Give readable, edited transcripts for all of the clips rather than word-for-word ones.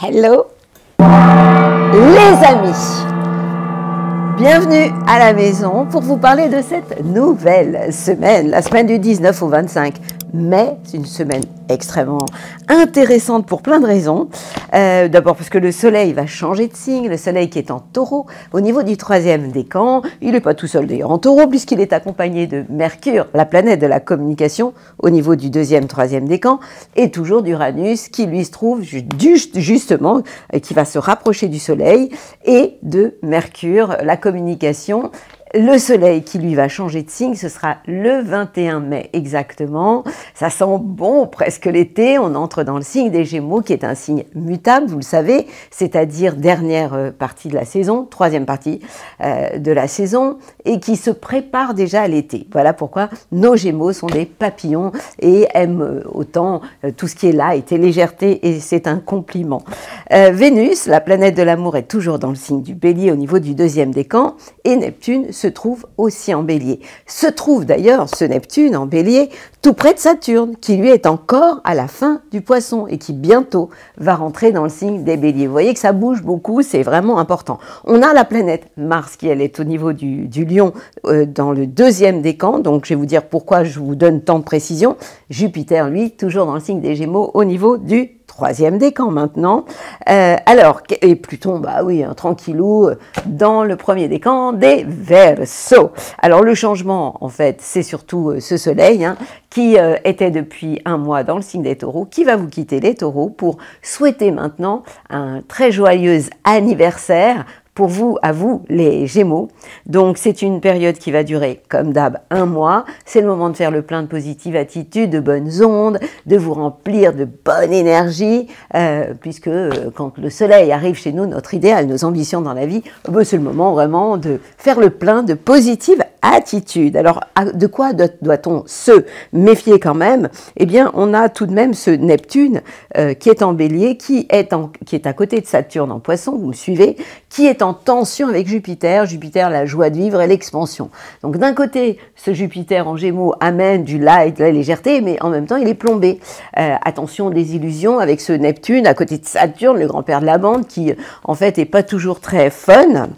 Hello les amis, bienvenue à la maison pour vous parler de cette nouvelle semaine, la semaine du 19 au 25 mai. C'est une semaine extrêmement intéressante pour plein de raisons. D'abord parce que le soleil va changer de signe, le soleil qui est en taureau au niveau du troisième décan. Il n'est pas tout seul d'ailleurs en taureau puisqu'il est accompagné de Mercure, la planète de la communication au niveau du deuxième, troisième décan, et toujours d'Uranus qui lui se trouve justement, qui va se rapprocher du soleil, et de Mercure, la communication. Le soleil qui lui va changer de signe, ce sera le 21 mai exactement. Ça sent bon, presque l'été. On entre dans le signe des Gémeaux qui est un signe mutable, vous le savez, c'est-à-dire dernière partie de la saison, troisième partie de la saison, et qui se prépare déjà à l'été. Voilà pourquoi nos Gémeaux sont des papillons et aiment autant tout ce qui est là, et légèreté, et c'est un compliment. Vénus, la planète de l'amour, est toujours dans le signe du Bélier au niveau du deuxième décan, et Neptune se trouve aussi en Bélier. Se trouve d'ailleurs ce Neptune en Bélier tout près de Saturne, qui lui est encore à la fin du Poisson et qui bientôt va rentrer dans le signe des Béliers. Vous voyez que ça bouge beaucoup, c'est vraiment important. On a la planète Mars qui, elle, est au niveau du Lion dans le deuxième décan, donc je vais vous dire pourquoi je vous donne tant de précision. Jupiter, lui, toujours dans le signe des Gémeaux au niveau du troisième décan maintenant. Et Pluton, bah oui, tranquillou, dans le premier décan des Verseaux. Alors le changement, en fait, c'est surtout ce soleil, qui était depuis un mois dans le signe des Taureaux, qui va vous quitter les Taureaux pour souhaiter maintenant un très joyeux anniversaire pour vous, à vous, les Gémeaux. Donc, c'est une période qui va durer, comme d'hab, un mois. C'est le moment de faire le plein de positive attitude, de bonnes ondes, de vous remplir de bonne énergie, puisque quand le soleil arrive chez nous, notre idéal, nos ambitions dans la vie, c'est le moment vraiment de faire le plein de positive attitude. Alors, de quoi doit-on se méfier quand même? Eh bien, on a tout de même ce Neptune qui est en Bélier, qui est à côté de Saturne en Poisson, vous me suivez, qui est en tension avec Jupiter. Jupiter, la joie de vivre et l'expansion. Donc, d'un côté, ce Jupiter en Gémeaux amène du light, de la légèreté, mais en même temps, il est plombé. Attention des illusions avec ce Neptune à côté de Saturne, le grand-père de la bande, qui, en fait, est pas toujours très fun.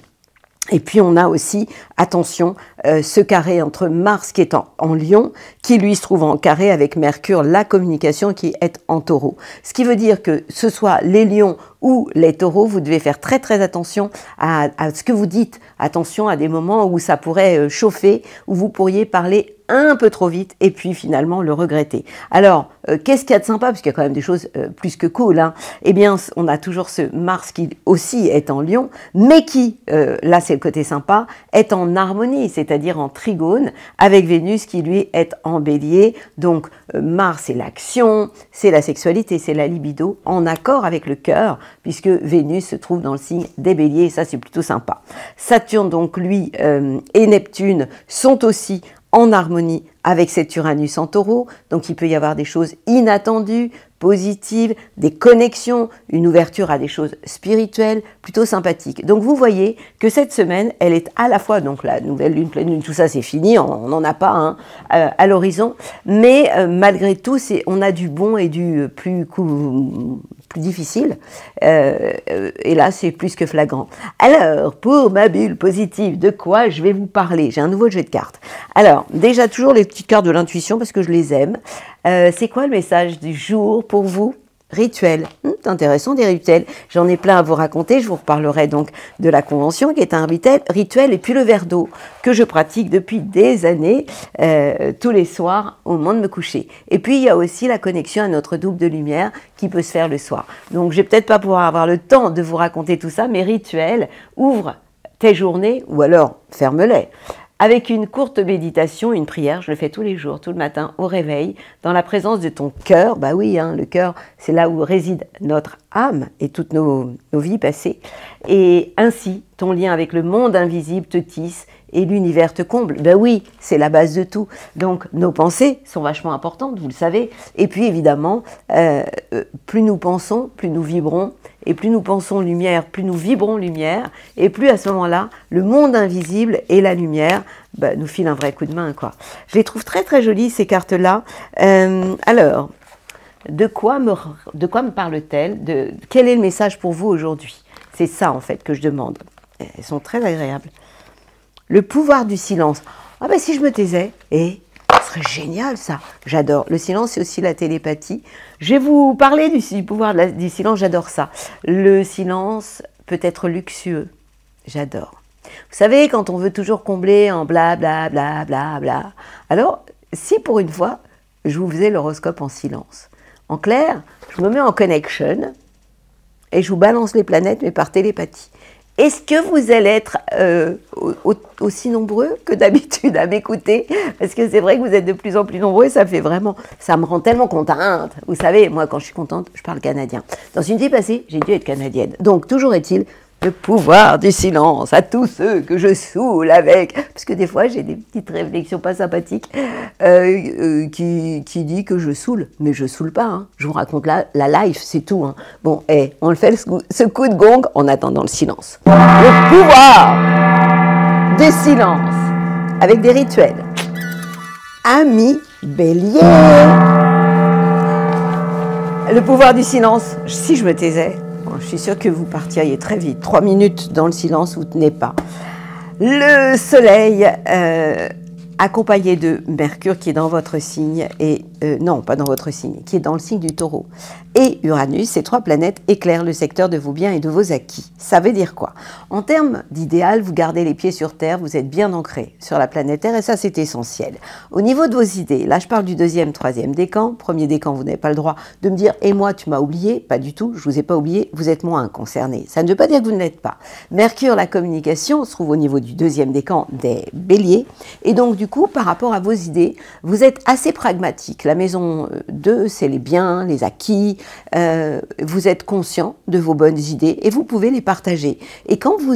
Et puis on a aussi, attention, ce carré entre Mars qui est en Lion, qui lui se trouve en carré avec Mercure, la communication, qui est en Taureau. Ce qui veut dire que ce soit les Lions ou les Taureaux, vous devez faire très très attention à ce que vous dites. Attention à des moments où ça pourrait chauffer, où vous pourriez parler un peu trop vite et puis finalement le regretter. Alors, qu'est-ce qu'il y a de sympa, parce qu'il y a quand même des choses plus que cool, Eh bien, on a toujours ce Mars qui aussi est en Lion, mais qui, là c'est le côté sympa, est en harmonie, c'est-à-dire en trigone, avec Vénus qui lui est en Bélier. Donc, Mars c'est l'action, c'est la sexualité, c'est la libido, en accord avec le cœur, puisque Vénus se trouve dans le signe des Béliers, et ça c'est plutôt sympa. Saturne, donc lui, et Neptune sont aussi en harmonie avec cet Uranus en Taureau, donc il peut y avoir des choses inattendues, positives, des connexions, une ouverture à des choses spirituelles, plutôt sympathiques. Donc vous voyez que cette semaine, elle est à la fois, donc la nouvelle lune, pleine lune, tout ça c'est fini, on n'en a pas à l'horizon, mais malgré tout, on a du bon et du plus difficile, et là c'est plus que flagrant. Alors, pour ma bulle positive, de quoi je vais vous parler? J'ai un nouveau jeu de cartes. Alors, déjà toujours les petites cartes de l'intuition parce que je les aime. C'est quoi le message du jour pour vous? Rituel. C'est intéressant, des rituels. J'en ai plein à vous raconter. Je vous reparlerai donc de la Convention qui est un rituel, et puis le verre d'eau que je pratique depuis des années, tous les soirs au moment de me coucher. Et puis il y a aussi la connexion à notre double de lumière qui peut se faire le soir. Donc je vais peut-être pas pouvoir avoir le temps de vous raconter tout ça, mais rituel, ouvre tes journées ou alors ferme-les. Avec une courte méditation, une prière, je le fais tous les jours, tout le matin, au réveil, dans la présence de ton cœur. Bah oui, le cœur, c'est là où réside notre âme et toutes nos vies passées. Et ainsi, ton lien avec le monde invisible te tisse et l'univers te comble. Ben oui, c'est la base de tout. Donc, nos pensées sont vachement importantes, vous le savez. Et puis, évidemment, plus nous pensons, plus nous vibrons. Et plus nous pensons lumière, plus nous vibrons lumière. Et plus, à ce moment-là, le monde invisible et la lumière nous filent un vrai coup de main, quoi. Je les trouve très, très jolies, ces cartes-là. Alors, de quoi me parle-t-elle? Quel est le message pour vous aujourd'hui? C'est ça en fait que je demande. Elles sont très agréables. Le pouvoir du silence. Ah ben si je me taisais, ce serait génial ça. J'adore. Le silence, c'est aussi la télépathie. Je vais vous parler du pouvoir du silence, j'adore ça. Le silence peut être luxueux. J'adore. Vous savez, quand on veut toujours combler en bla bla bla bla bla. Alors, si pour une fois, je vous faisais l'horoscope en silence. En clair, je me mets en connection et je vous balance les planètes, mais par télépathie. Est-ce que vous allez être aussi nombreux que d'habitude à m'écouter? Parce que c'est vrai que vous êtes de plus en plus nombreux et ça me rend tellement contente. Vous savez, moi quand je suis contente, je parle canadien. Dans une vie passée, j'ai dû être canadienne. Donc toujours est-il le pouvoir du silence à tous ceux que je saoule avec. Parce que des fois, j'ai des petites réflexions pas sympathiques qui dit que je saoule. Mais je saoule pas. Hein. Je vous raconte la life, c'est tout. Hein. Bon, on le fait ce coup de gong en attendant le silence. Le pouvoir du silence avec des rituels. Amis Bélier. Le pouvoir du silence. Si je me taisais, je suis sûre que vous partiriez très vite. 3 minutes dans le silence, vous ne tenez pas. Le soleil, accompagné de Mercure qui est dans votre signe, et non, pas dans votre signe, qui est dans le signe du Taureau, et Uranus, ces 3 planètes éclairent le secteur de vos biens et de vos acquis. Ça veut dire quoi? En termes d'idéal, vous gardez les pieds sur Terre, vous êtes bien ancré sur la planète Terre, et ça c'est essentiel. Au niveau de vos idées, là je parle du 2e, 3e décan. Premier décan, vous n'avez pas le droit de me dire « et moi tu m'as oublié », pas du tout, je vous ai pas oublié, vous êtes moins concerné. Ça ne veut pas dire que vous ne l'êtes pas. Mercure, la communication, se trouve au niveau du 2e décan des Béliers, et donc du coup, par rapport à vos idées, vous êtes assez pragmatique. La maison 2, c'est les biens, les acquis, vous êtes conscient de vos bonnes idées et vous pouvez les partager. Et quand vous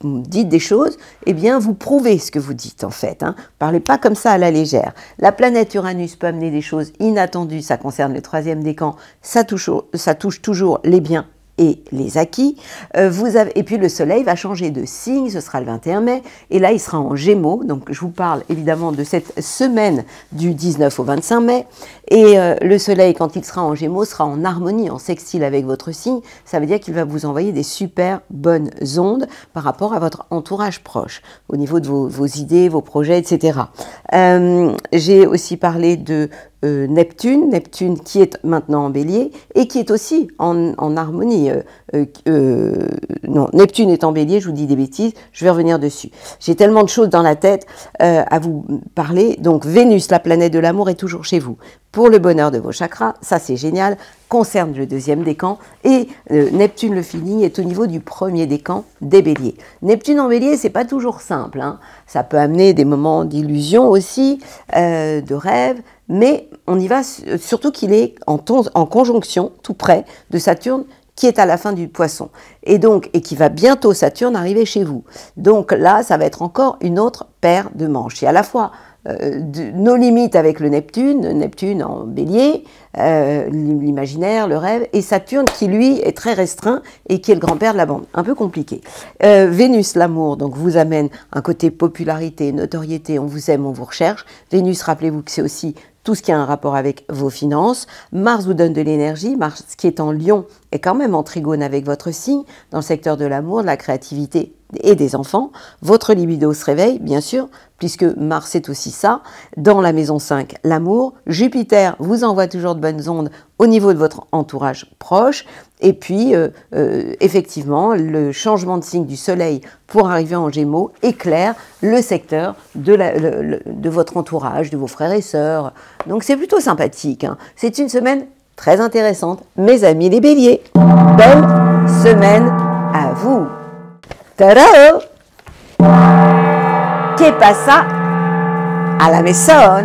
dites des choses, eh bien, vous prouvez ce que vous dites, en fait. Hein. Parlez pas comme ça à la légère. La planète Uranus peut amener des choses inattendues, ça concerne le 3e décan, ça touche toujours les biens et les acquis. Et puis le soleil va changer de signe, ce sera le 21 mai, et là il sera en Gémeaux, donc je vous parle évidemment de cette semaine du 19 au 25 mai, et le soleil quand il sera en Gémeaux sera en harmonie, en sextile avec votre signe, ça veut dire qu'il va vous envoyer des super bonnes ondes par rapport à votre entourage proche, au niveau de vos idées, vos projets, etc. J'ai aussi parlé de Neptune qui est maintenant en Bélier et qui est aussi en harmonie. Non, Neptune est en Bélier, je vous dis des bêtises, je vais revenir dessus. J'ai tellement de choses dans la tête à vous parler. Donc Vénus, la planète de l'amour, est toujours chez vous. Pour le bonheur de vos chakras, ça c'est génial, concerne le 2e décan, et Neptune, le feeling, est au niveau du 1er décan des Béliers. Neptune en Bélier, c'est pas toujours simple, hein. Ça peut amener des moments d'illusion aussi, de rêve, mais on y va, surtout qu'il est en conjonction, tout près de Saturne, qui est à la fin du Poisson, et qui va bientôt, Saturne, arriver chez vous. Donc là, ça va être encore une autre paire de manches. Il y a à la fois nos limites avec le Neptune en Bélier, l'imaginaire, le rêve, et Saturne qui lui est très restreint et qui est le grand-père de la bande, un peu compliqué. Vénus, l'amour, donc vous amène un côté popularité, notoriété, on vous aime, on vous recherche. Vénus, rappelez-vous que c'est aussi tout ce qui a un rapport avec vos finances. Mars vous donne de l'énergie. Mars, qui est en Lion, est quand même en trigone avec votre signe, dans le secteur de l'amour, de la créativité et des enfants. Votre libido se réveille, bien sûr, puisque Mars est aussi ça. Dans la maison 5, l'amour. Jupiter vous envoie toujours de bonnes ondes au niveau de votre entourage proche. Et puis, effectivement, le changement de signe du soleil pour arriver en Gémeaux éclaire le secteur de votre entourage, de vos frères et sœurs. Donc, c'est plutôt sympathique. Hein. C'est une semaine très intéressante, mes amis les béliers. Belle semaine à vous. Tarao! Che passa alla maison?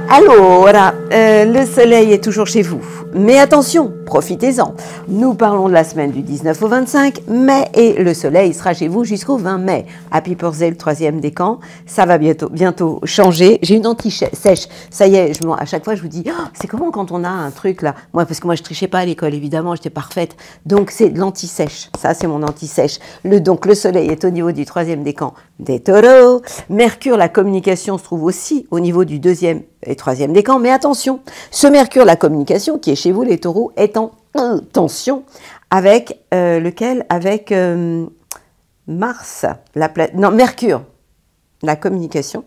Alors, le soleil est toujours chez vous. Mais attention, profitez-en. Nous parlons de la semaine du 19 au 25 mai et le soleil sera chez vous jusqu'au 20 mai. Happy Birthday, le 3e décan, ça va bientôt changer. J'ai une anti-sèche, ça y est, à chaque fois je vous dis, oh, c'est comment quand on a un truc là, parce que moi je trichais pas à l'école évidemment, j'étais parfaite, donc c'est de l'anti-sèche, ça c'est mon anti-sèche. Donc le soleil est au niveau du 3e décan des taureaux, Mercure, la communication se trouve aussi au niveau du 2e et 3e décan, mais attention, ce Mercure, la communication, qui est chez vous les taureaux, est en tension avec lequel? Avec Mars, Mercure, la communication.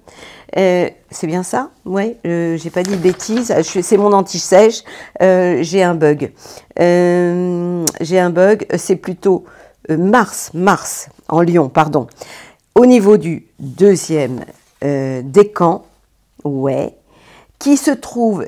C'est bien ça? Oui, j'ai pas dit de bêtises, c'est mon anti-sèche, j'ai un bug. C'est plutôt Mars, en Lion, pardon, au niveau du 2e décan, ouais, qui se trouve,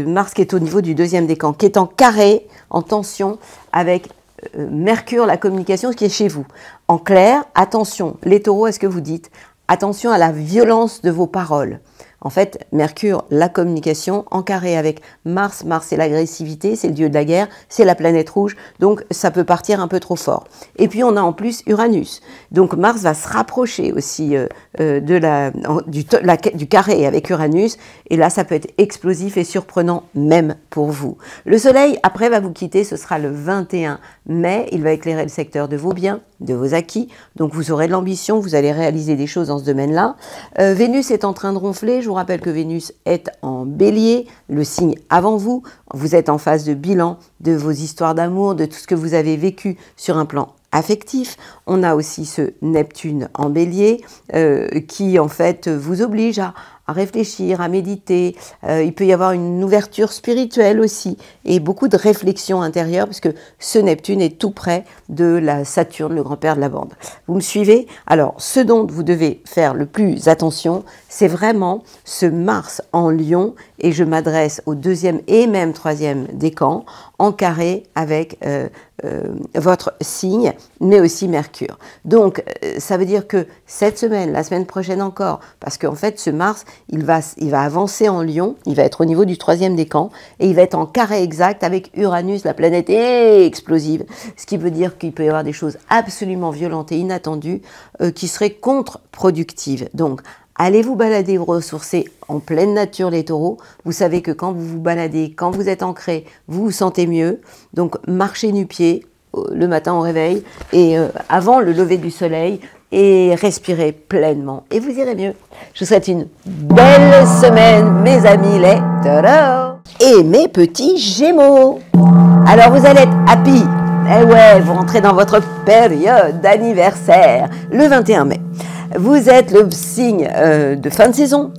Mars qui est au niveau du 2e décan, qui est en carré, en tension, avec Mercure, la communication, qui est chez vous. En clair, attention, les taureaux, est-ce que vous dites? Attention à la violence de vos paroles. En fait, Mercure, la communication, en carré avec Mars. Mars, c'est l'agressivité, c'est le dieu de la guerre, c'est la planète rouge, donc ça peut partir un peu trop fort. Et puis, on a en plus Uranus. Donc, Mars va se rapprocher aussi du carré avec Uranus, et là, ça peut être explosif et surprenant même pour vous. Le Soleil, après, va vous quitter, ce sera le 21 mai, il va éclairer le secteur de vos biens, de vos acquis, donc vous aurez de l'ambition, vous allez réaliser des choses dans ce domaine-là. Vénus est en train de ronfler, je vous rappelle que Vénus est en bélier, le signe avant vous, vous êtes en phase de bilan de vos histoires d'amour, de tout ce que vous avez vécu sur un plan affectif. On a aussi ce Neptune en bélier qui en fait vous oblige à réfléchir, à méditer. Il peut y avoir une ouverture spirituelle aussi et beaucoup de réflexion intérieure parce que ce Neptune est tout près de la Saturne, le grand-père de la bande. Vous me suivez? Alors, ce dont vous devez faire le plus attention, c'est vraiment ce Mars en Lion et je m'adresse au 2e et même 3e décan en carré avec votre signe, mais aussi Mercure. Donc, ça veut dire que cette semaine, la semaine prochaine encore, parce qu'en fait, ce Mars, il va avancer en Lion, il va être au niveau du 3e décan, et il va être en carré exact avec Uranus, la planète explosive, ce qui veut dire qu'il peut y avoir des choses absolument violentes et inattendues qui seraient contre-productives. Donc, allez vous balader, vous ressourcer en pleine nature les taureaux. Vous savez que quand vous vous baladez, quand vous êtes ancré, vous vous sentez mieux. Donc marchez nu-pied le matin au réveil et avant le lever du soleil et respirez pleinement et vous irez mieux. Je vous souhaite une belle semaine mes amis les taureaux et mes petits gémeaux. Alors vous allez être happy. Eh ouais, vous rentrez dans votre période d'anniversaire le 21 mai. Vous êtes le signe de fin de saison.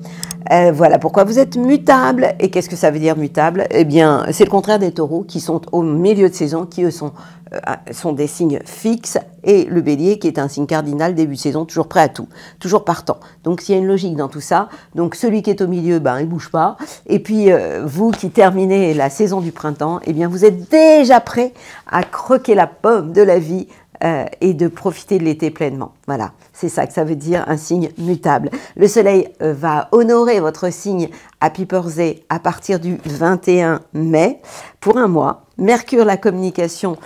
Voilà pourquoi vous êtes mutable. Et qu'est-ce que ça veut dire mutable? Eh bien, c'est le contraire des taureaux qui sont au milieu de saison, qui eux sont des signes fixes. Et le bélier qui est un signe cardinal, début de saison, toujours prêt à tout, toujours partant. Donc, il y a une logique dans tout ça. Donc, celui qui est au milieu, il ne bouge pas. Et puis, vous qui terminez la saison du printemps, eh bien, vous êtes déjà prêt à croquer la pomme de la vie et de profiter de l'été pleinement. Voilà, c'est ça que ça veut dire un signe mutable. Le soleil va honorer votre signe Happy Birthday à partir du 21 mai pour un mois. Mercure, la communication,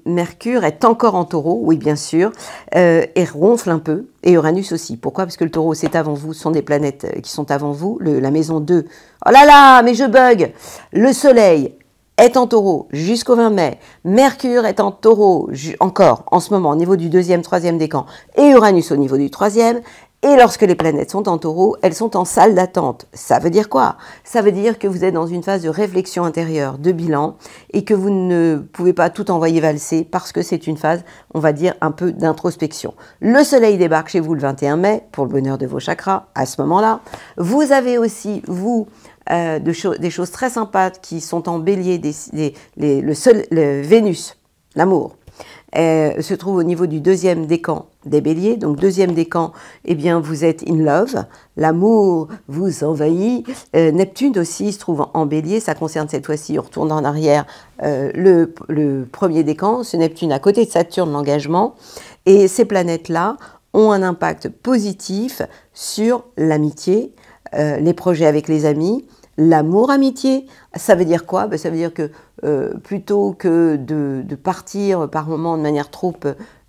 Mercure est encore en taureau, oui bien sûr, et ronfle un peu, et Uranus aussi. Pourquoi? Parce que le taureau c'est avant vous, ce sont des planètes qui sont avant vous, la maison 2. Oh là là, mais je bug. Le soleil est en taureau jusqu'au 20 mai, Mercure est en taureau encore en ce moment au niveau du 2e, 3e décan, et Uranus au niveau du 3e. Et lorsque les planètes sont en taureau, elles sont en salle d'attente. Ça veut dire quoi? Ça veut dire que vous êtes dans une phase de réflexion intérieure, de bilan, et que vous ne pouvez pas tout envoyer valser parce que c'est une phase, on va dire, un peu d'introspection. Le soleil débarque chez vous le 21 mai pour le bonheur de vos chakras à ce moment-là. Vous avez aussi, vous, des choses très sympas qui sont en bélier, le Vénus, l'amour. Se trouve au niveau du 2e décan des béliers. Donc 2e décan, eh bien vous êtes in love, l'amour vous envahit. Neptune aussi se trouve en bélier, ça concerne cette fois-ci, on retourne en arrière, le 1er décan, ce Neptune à côté de Saturne, l'engagement. Et ces planètes-là ont un impact positif sur l'amitié, les projets avec les amis, l'amour, amitié. Ça veut dire quoi? Ça veut dire que plutôt que de partir par moments de manière trop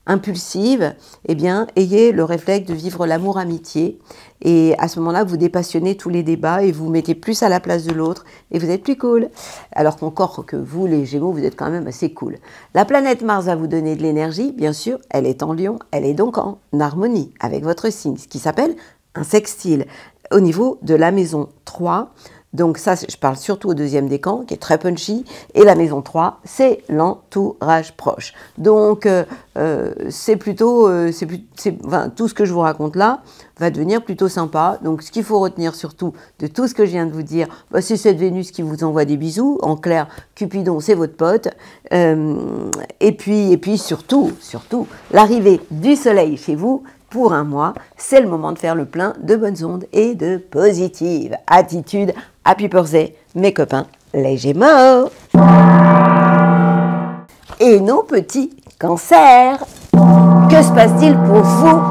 impulsive, eh bien, ayez le réflexe de vivre l'amour-amitié. Et à ce moment-là, vous dépassionnez tous les débats et vous mettez plus à la place de l'autre et vous êtes plus cool. Alors qu'encore que vous, les Gémeaux, vous êtes quand même assez cool. La planète Mars va vous donner de l'énergie, bien sûr. Elle est en Lion, elle est donc en harmonie avec votre signe, ce qui s'appelle un sextile au niveau de la maison 3. Donc ça, je parle surtout au deuxième décan, qui est très punchy, et la maison 3, c'est l'entourage proche. Donc, c'est plutôt, enfin, tout ce que je vous raconte là va devenir plutôt sympa. Donc, ce qu'il faut retenir surtout de tout ce que je viens de vous dire, c'est cette Vénus qui vous envoie des bisous. En clair, Cupidon, c'est votre pote. Et puis surtout, l'arrivée du soleil chez vous, pour un mois, c'est le moment de faire le plein de bonnes ondes et de positive attitude. Happy birthday, mes copains, les Gémeaux. Et nos petits cancers, que se passe-t-il pour vous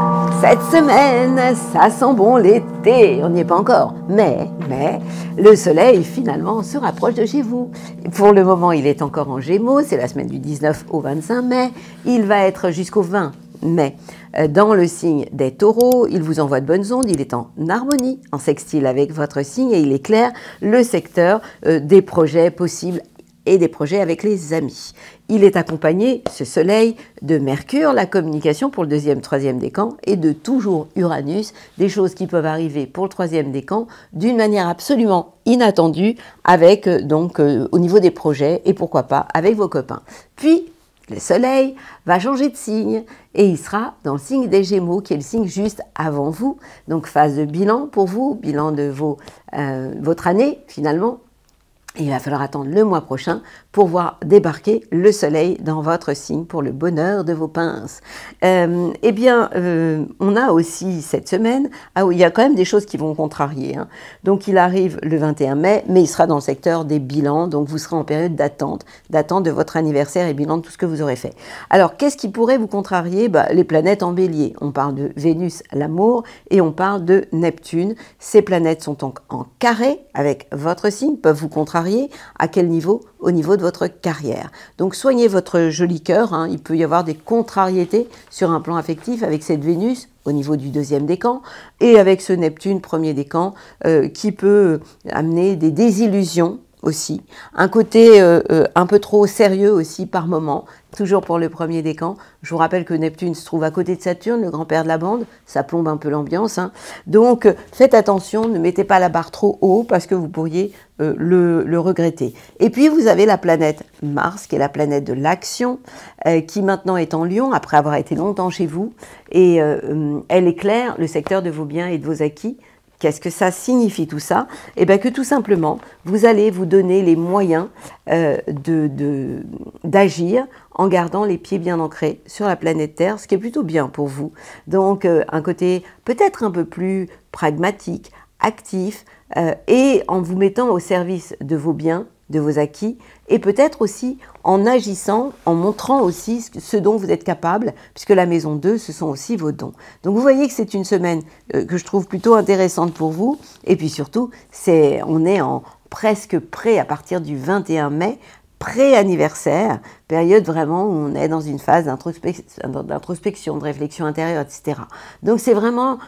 cette semaine? Ça sent bon l'été, on n'y est pas encore, mais le soleil finalement se rapproche de chez vous. Pour le moment, il est encore en Gémeaux, c'est la semaine du 19 au 25 mai, il va être jusqu'au 20 mai. Dans le signe des taureaux, il vous envoie de bonnes ondes, il est en harmonie, en sextile avec votre signe et il éclaire le secteur des projets possibles et des projets avec les amis. Il est accompagné, ce soleil, de Mercure, la communication pour le deuxième, troisième décan, et de toujours Uranus, des choses qui peuvent arriver pour le troisième décan d'une manière absolument inattendue, avec au niveau des projets et pourquoi pas avec vos copains. Puis, le soleil va changer de signe et il sera dans le signe des Gémeaux, qui est le signe juste avant vous. Donc, phase de bilan pour vous, bilan de votre année finalement. Et il va falloir attendre le mois prochain pour voir débarquer le soleil dans votre signe pour le bonheur de vos pinces. On a aussi cette semaine, il y a quand même des choses qui vont contrarier. Hein. Donc il arrive le 21 mai, mais il sera dans le secteur des bilans, donc vous serez en période d'attente de votre anniversaire et bilan de tout ce que vous aurez fait. Alors qu'est-ce qui pourrait vous contrarier? Les planètes en bélier. On parle de Vénus, l'amour, et on parle de Neptune. Ces planètes sont donc en carré avec votre signe, peuvent vous contrarier. À quel niveau? Au niveau de votre carrière. Donc soignez votre joli cœur, hein. Il peut y avoir des contrariétés sur un plan affectif avec cette Vénus au niveau du deuxième décan et avec ce Neptune premier décan qui peut amener des désillusions aussi, un côté un peu trop sérieux aussi par moment, toujours pour le premier décan. Je vous rappelle que Neptune se trouve à côté de Saturne, le grand-père de la bande, ça plombe un peu l'ambiance. Hein. Donc faites attention, ne mettez pas la barre trop haut parce que vous pourriez le regretter. Et puis vous avez la planète Mars, qui est la planète de l'action, qui maintenant est en Lion, après avoir été longtemps chez vous, et elle éclaire le secteur de vos biens et de vos acquis. Qu'est-ce que ça signifie tout ça? Eh bien que tout simplement, vous allez vous donner les moyens d'agir en gardant les pieds bien ancrés sur la planète Terre, ce qui est plutôt bien pour vous. Donc un côté peut-être un peu plus pragmatique, actif, et en vous mettant au service de vos biens, de vos acquis, et peut-être aussi en agissant, en montrant aussi ce dont vous êtes capable, puisque la maison 2, ce sont aussi vos dons. Donc vous voyez que c'est une semaine que je trouve plutôt intéressante pour vous, et puis surtout, on est presque prêt à partir du 21 mai, pré-anniversaire, période vraiment où on est dans une phase d'introspection, de réflexion intérieure, etc. Donc c'est vraiment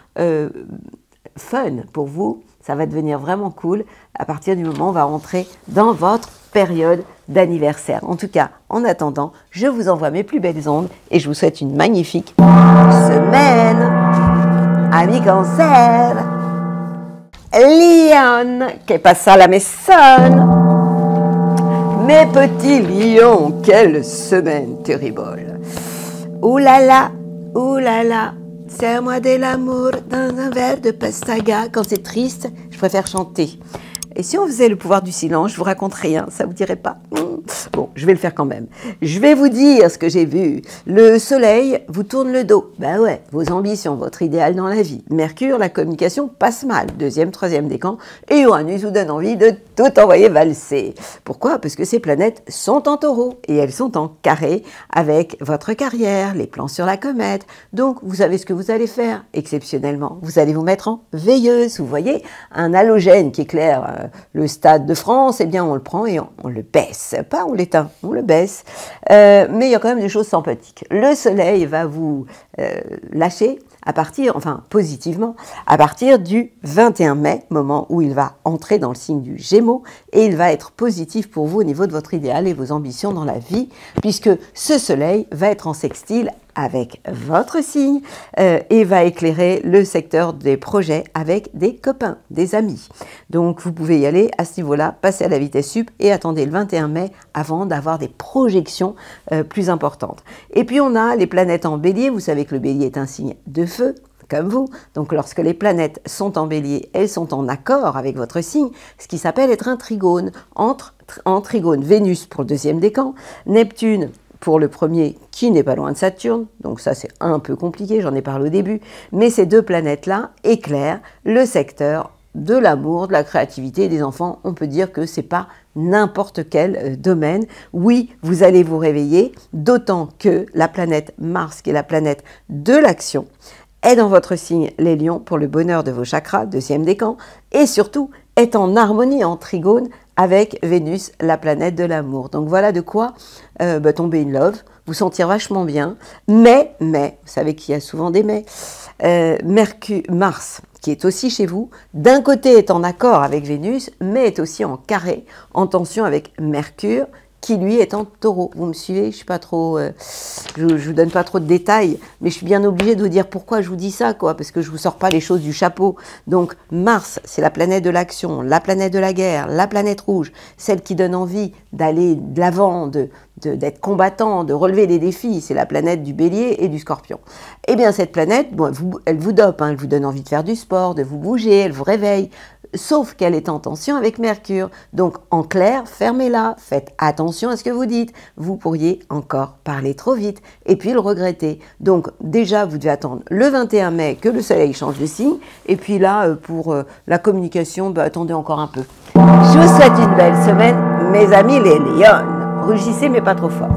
fun pour vous, ça va devenir vraiment cool à partir du moment où on va rentrer dans votre période d'anniversaire. En tout cas, en attendant, je vous envoie mes plus belles ondes et je vous souhaite une magnifique semaine. Amis Cancer, Lion, que passa la maison? Mes petits lions, quelle semaine terrible. Ouh là là, serre-moi de l'amour dans un verre de pastaga. Quand c'est triste, je préfère chanter. Et si on faisait le pouvoir du silence, je vous raconte rien, ça vous dirait pas? Bon, je vais le faire quand même. Je vais vous dire ce que j'ai vu. Le soleil vous tourne le dos. Ben ouais, vos ambitions, votre idéal dans la vie. Mercure, la communication passe mal. Deuxième, troisième décan. Et Uranus vous donne envie de tout envoyer valser. Pourquoi? Parce que ces planètes sont en taureau et elles sont en carré avec votre carrière, les plans sur la comète. Donc, vous savez ce que vous allez faire exceptionnellement. Vous allez vous mettre en veilleuse. Vous voyez, un halogène qui éclaire le stade de France, eh bien, on le prend et on le baisse. Pas on l'éteint, on le baisse. Mais il y a quand même des choses sympathiques. Le soleil va vous lâcher à partir, enfin positivement, à partir du 21 mai, moment où il va entrer dans le signe du Gémeaux, et il va être positif pour vous au niveau de votre idéal et vos ambitions dans la vie, puisque ce soleil va être en sextile avec votre signe et va éclairer le secteur des projets avec des copains, des amis. Donc vous pouvez y aller à ce niveau-là, passer à la vitesse sup et attendez le 21 mai avant d'avoir des projections plus importantes. Et puis on a les planètes en bélier, vous savez que le bélier est un signe de feu, comme vous. Donc lorsque les planètes sont en bélier, elles sont en accord avec votre signe, ce qui s'appelle être un trigone. En trigone, Vénus pour le deuxième décan, Neptune pour le premier qui n'est pas loin de Saturne, donc ça c'est un peu compliqué, j'en ai parlé au début, mais ces deux planètes-là éclairent le secteur de l'amour, de la créativité des enfants. On peut dire que c'est pas n'importe quel domaine. Oui, vous allez vous réveiller, d'autant que la planète Mars, qui est la planète de l'action, est dans votre signe les lions pour le bonheur de vos chakras, deuxième décan, et surtout est en harmonie, en trigone avec Vénus, la planète de l'amour. Donc voilà de quoi tomber in love, vous sentir vachement bien, mais, vous savez qu'il y a souvent des mais, Mars, qui est aussi chez vous, d'un côté est en accord avec Vénus, mais est aussi en carré, en tension avec Mercure, qui lui est en taureau. Vous me suivez? Je suis pas trop, je vous donne pas trop de détails, mais je suis bien obligée de vous dire pourquoi je vous dis ça, quoi, parce que je vous sors pas les choses du chapeau. Donc Mars, c'est la planète de l'action, la planète de la guerre, la planète rouge, celle qui donne envie d'aller de l'avant, d'être combattant, de relever des défis. C'est la planète du Bélier et du Scorpion. Eh bien cette planète, bon, elle vous dope, hein, elle vous donne envie de faire du sport, de vous bouger, elle vous réveille. Sauf qu'elle est en tension avec Mercure. Donc, en clair, fermez-la, faites attention à ce que vous dites. Vous pourriez encore parler trop vite et puis le regretter. Donc, déjà, vous devez attendre le 21 mai que le soleil change de signe. Et puis là, pour la communication, attendez encore un peu. Je vous souhaite une belle semaine, mes amis les lions. Rugissez, mais pas trop fort.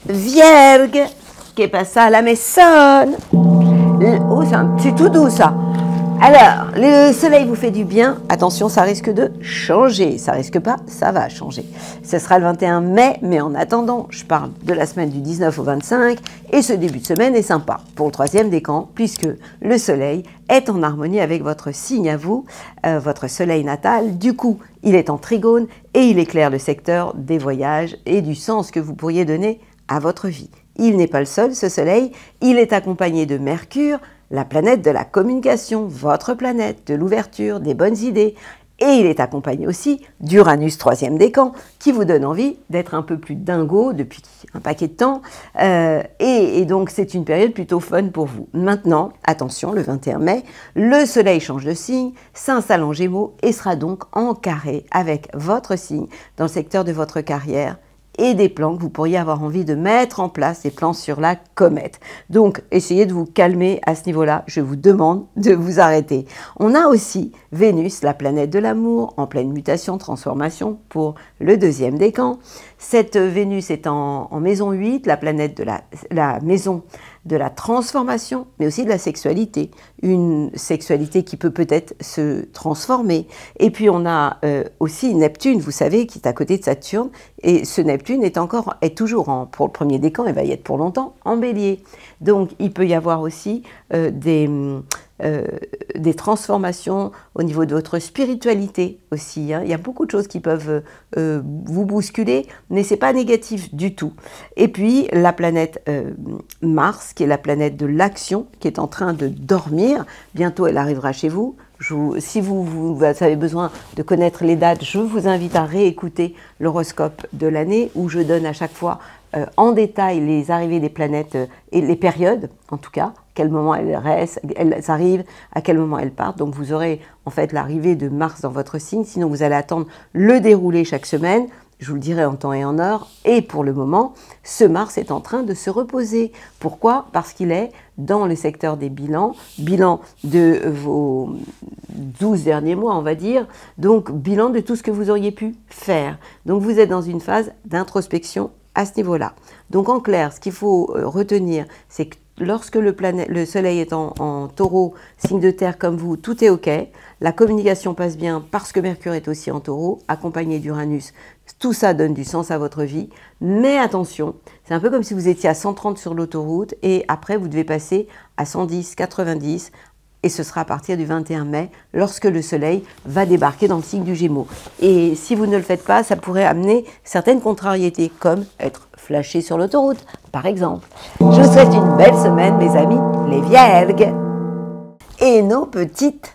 Vierge, qu'est pas ça, la maison. Oh, c'est tout doux, ça. Alors, le soleil vous fait du bien, attention, ça risque de changer, ça risque pas, ça va changer. Ce sera le 21 mai, mais en attendant, je parle de la semaine du 19 au 25, et ce début de semaine est sympa pour le troisième décan, puisque le soleil est en harmonie avec votre signe à vous, votre soleil natal. Du coup, il est en trigone et il éclaire le secteur des voyages et du sens que vous pourriez donner à votre vie. Il n'est pas le seul, ce soleil, il est accompagné de Mercure, la planète de la communication, votre planète de l'ouverture, des bonnes idées. Et il est accompagné aussi d'Uranus, troisième décan, qui vous donne envie d'être un peu plus dingo depuis un paquet de temps. Et donc, c'est une période plutôt fun pour vous. Maintenant, attention, le 21 mai, le soleil change de signe, s'installe en Gémeaux et sera donc en carré avec votre signe dans le secteur de votre carrière et des plans que vous pourriez avoir envie de mettre en place, des plans sur la comète. Donc, essayez de vous calmer à ce niveau-là. Je vous demande de vous arrêter. On a aussi Vénus, la planète de l'amour, en pleine mutation, transformation pour le deuxième décan. Cette Vénus est en maison 8, la planète de la maison de la transformation, mais aussi de la sexualité. Une sexualité qui peut peut-être se transformer. Et puis on a aussi Neptune, vous savez, qui est à côté de Saturne. Et ce Neptune est toujours, pour le premier décan, et va y être pour longtemps, en bélier. Donc il peut y avoir aussi des transformations au niveau de votre spiritualité aussi. Hein. Il y a beaucoup de choses qui peuvent vous bousculer, mais ce n'est pas négatif du tout. Et puis la planète Mars, qui est la planète de l'action, qui est en train de dormir. Bientôt, elle arrivera chez vous. Si vous avez besoin de connaître les dates, je vous invite à réécouter l'horoscope de l'année, où je donne à chaque fois en détail les arrivées des planètes et les périodes, en tout cas, quel moment elles arrivent, à quel moment elles partent. Donc vous aurez en fait l'arrivée de Mars dans votre signe, sinon vous allez attendre le déroulé chaque semaine. Je vous le dirai en temps et en heure. Et pour le moment, ce Mars est en train de se reposer. Pourquoi? Parce qu'il est dans le secteur des bilans, bilan de vos 12 derniers mois, on va dire, donc bilan de tout ce que vous auriez pu faire. Donc vous êtes dans une phase d'introspection à ce niveau-là. Donc en clair, ce qu'il faut retenir, c'est que lorsque le Soleil est en Taureau, signe de terre comme vous, tout est OK. La communication passe bien parce que Mercure est aussi en Taureau, accompagné d'Uranus. Tout ça donne du sens à votre vie. Mais attention, c'est un peu comme si vous étiez à 130 sur l'autoroute et après vous devez passer à 110, 90. Et ce sera à partir du 21 mai, lorsque le Soleil va débarquer dans le signe du Gémeaux. Et si vous ne le faites pas, ça pourrait amener certaines contrariétés, comme être flashé sur l'autoroute, par exemple. Je vous souhaite une belle semaine, mes amis, les Vierges. Et nos petites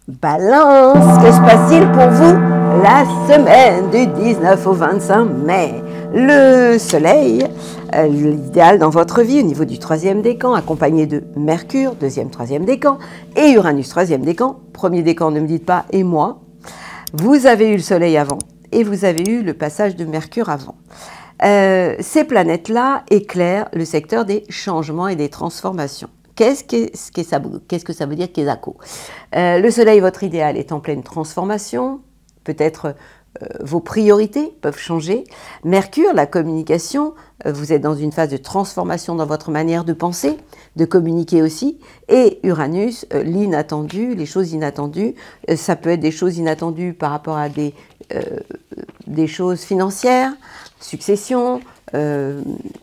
balances, que se passe-t-il pour vous la semaine du 19 au 25 mai? Le Soleil, l'idéal dans votre vie au niveau du 3e décan, accompagné de Mercure, 2e, 3e décan, et Uranus, 3e décan. 1er décan, ne me dites pas, et moi. Vous avez eu le Soleil avant, et vous avez eu le passage de Mercure avant. Ces planètes-là éclairent le secteur des changements et des transformations. Qu'est-ce que ça veut dire, Kesako? Le Soleil, votre idéal, est en pleine transformation, peut-être vos priorités peuvent changer. Mercure, la communication, vous êtes dans une phase de transformation dans votre manière de penser, de communiquer aussi. Et Uranus, l'inattendu, les choses inattendues. Ça peut être des choses inattendues par rapport à des choses financières, succession,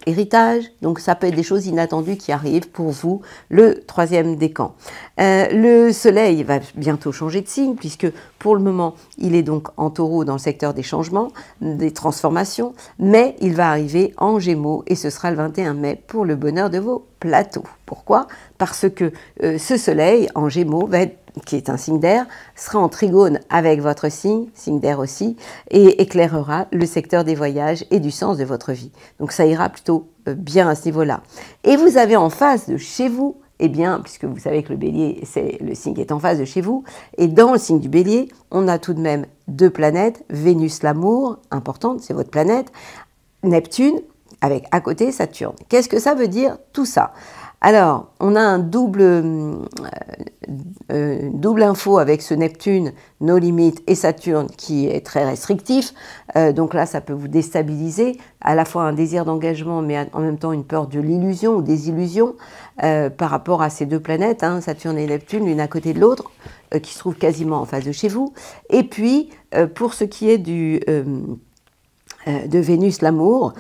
héritage. Donc ça peut être des choses inattendues qui arrivent pour vous, le 3e décan. Le Soleil va bientôt changer de signe puisque pour le moment il est donc en Taureau dans le secteur des changements, des transformations, mais il va arriver en Gémeaux et ce sera le 21 mai pour le bonheur de vos plateaux. Pourquoi? Parce que ce Soleil en Gémeaux va être, qui est un signe d'air, sera en trigone avec votre signe d'air aussi, et éclairera le secteur des voyages et du sens de votre vie. Donc ça ira plutôt bien à ce niveau-là. Et vous avez en face de chez vous, eh bien, puisque vous savez que le Bélier, c'est le signe qui est en face de chez vous, et dans le signe du Bélier, on a tout de même 2 planètes, Vénus l'amour, importante, c'est votre planète, Neptune, avec à côté Saturne. Qu'est-ce que ça veut dire tout ça? Alors, on a un double info avec ce Neptune, nos limites, et Saturne qui est très restrictif. Donc là, ça peut vous déstabiliser, à la fois un désir d'engagement, mais en même temps une peur de l'illusion ou des illusions par rapport à ces 2 planètes, hein, Saturne et Neptune, l'une à côté de l'autre, qui se trouvent quasiment en face de chez vous. Et puis, pour ce qui est de Vénus, l'amour,